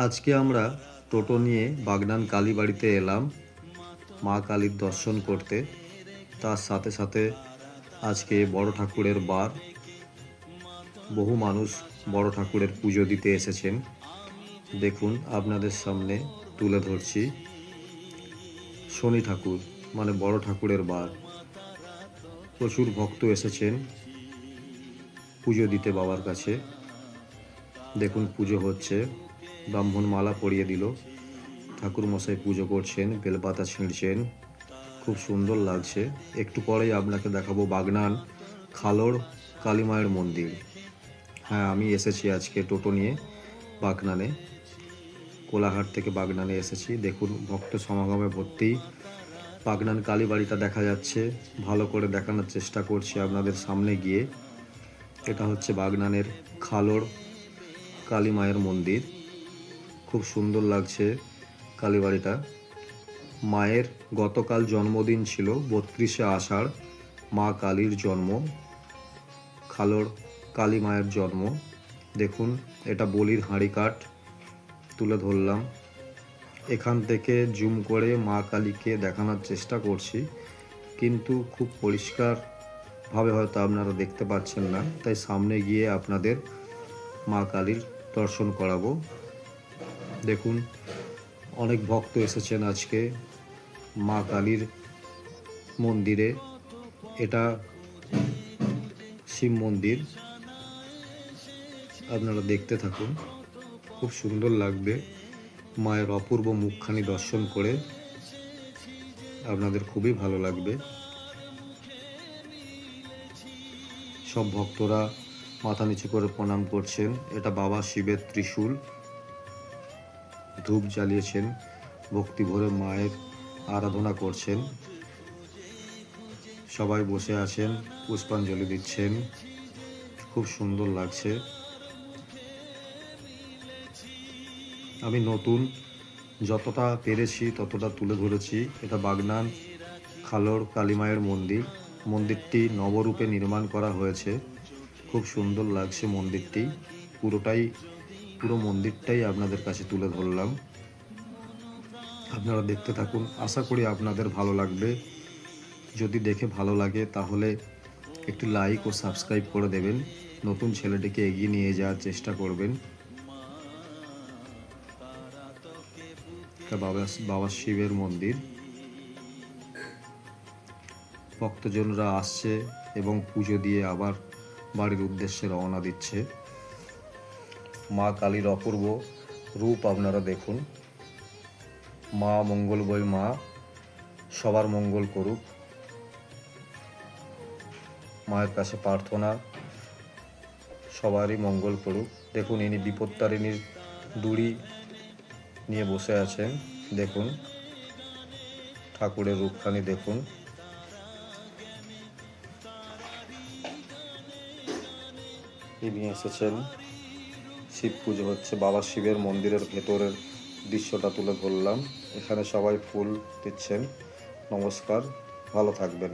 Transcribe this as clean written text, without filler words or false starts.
আজকে আমরা টোটো নিয়ে বাগনান কালীবাড়িতে এলাম মা কালীর দর্শন করতে। তার সাথে সাথে আজকে বড় ঠাকুরের বার, বহু মানুষ বড় ঠাকুরের পুজো দিতে এসেছেন। দেখুন আপনাদের সামনে তুলে ধরছি শনি ঠাকুর মানে বড় ঠাকুরের বার। প্রচুর ভক্ত এসেছেন পুজো দিতে বাবার কাছে। দেখুন পুজো হচ্ছে, ব্রাহ্মণ মালা পরিয়ে দিল, ঠাকুর মশাই পুজো করছেন, বেলপাতা ছিঁড়ছেন, খুব সুন্দর লাগছে। একটু পরেই আপনাকে দেখাবো বাগনান খালোড় কালী মায়ের মন্দির। হ্যাঁ, আমি এসেছি আজকে টোটো নিয়ে বাগনানে, কোলাঘাট থেকে বাগনানে এসেছি। দেখুন ভক্ত সমাগমে ভর্তি। বাগনান কালীবাড়িটা দেখা যাচ্ছে, ভালো করে দেখানোর চেষ্টা করছি আপনাদের সামনে গিয়ে। এটা হচ্ছে বাগনানের খালোড় কালী মায়ের মন্দির। খুব সুন্দর লাগছে কালীবাড়িটা। মায়ের গতকাল জন্মদিন ছিল, 32শে আষাঢ় মা কালীর জন্ম, খালোড় কালী মায়ের জন্ম। দেখুন এটা বলির হাঁড়ি কাঠ তুলে ধরলাম। এখান থেকে জুম করে মা কালীকে দেখানোর চেষ্টা করছি, কিন্তু খুব পরিষ্কারভাবে হয়তো আপনারা দেখতে পাচ্ছেন না, তাই সামনে গিয়ে আপনাদের মা কালীর দর্শন করাবো। দেখুন অনেক ভক্ত এসেছেন আজকে মা কালীর মন্দিরে। এটা শিব মন্দির, আপনারা দেখতে থাকুন, খুব সুন্দর লাগবে। মায়ের অপূর্ব মুখখানি দর্শন করে আপনাদের খুবই ভালো লাগবে। সব ভক্তরা মাথা নিচু করে প্রণাম করছেন। এটা বাবা শিবের ত্রিশূল, ধূপ জ্বালিয়েছেন, ভক্তি ভরে মায়ের আরাধনা করছেন। সবাই বসে আছেন, পুষ্পাঞ্জলি দিচ্ছেন, খুব সুন্দর লাগছে। আমি নতুন, যতটা পেরেছি ততটা তুলে ধরেছি। এটা বাগনান খালোড় কালী মায়ের মন্দির। মন্দিরটি নবরূপে নির্মাণ করা হয়েছে, খুব সুন্দর লাগছে মন্দিরটি। পুরো মন্দিরটাই আপনাদের কাছে তুলে ধরলাম, আপনারা দেখতে থাকুন। আশা করি আপনাদের ভালো লাগবে। যদি দেখে ভালো লাগে তাহলে একটি লাইক ও সাবস্ক্রাইব করে দেবেন, নতুন ছেলেটিকে এগিয়ে নিয়ে যাওয়ার চেষ্টা করবেন। বাবা শিবের মন্দির, ভক্তজনরা আসছে এবং পুজো দিয়ে আবার বাড়ির উদ্দেশ্যে রওনা দিচ্ছে। মা কালীর অপূর্ব রূপ আপনারা দেখুন। মা মঙ্গলময়ী মা সবার মঙ্গল করুক, মায়ের কাছে প্রার্থনা সবারই মঙ্গল করুক। দেখুন ইনি বিপত্তারিণীর দড়ি নিয়ে বসে আছেন। দেখুন ঠাকুরের রূপখানি দেখুন। ইনি এসেছেন, শিব পুজো হচ্ছে, বাবা শিবের মন্দিরের ভেতরের দৃশ্যটা তুলে ধরলাম। এখানে সবাই ফুল দিচ্ছেন। নমস্কার, ভালো থাকবেন।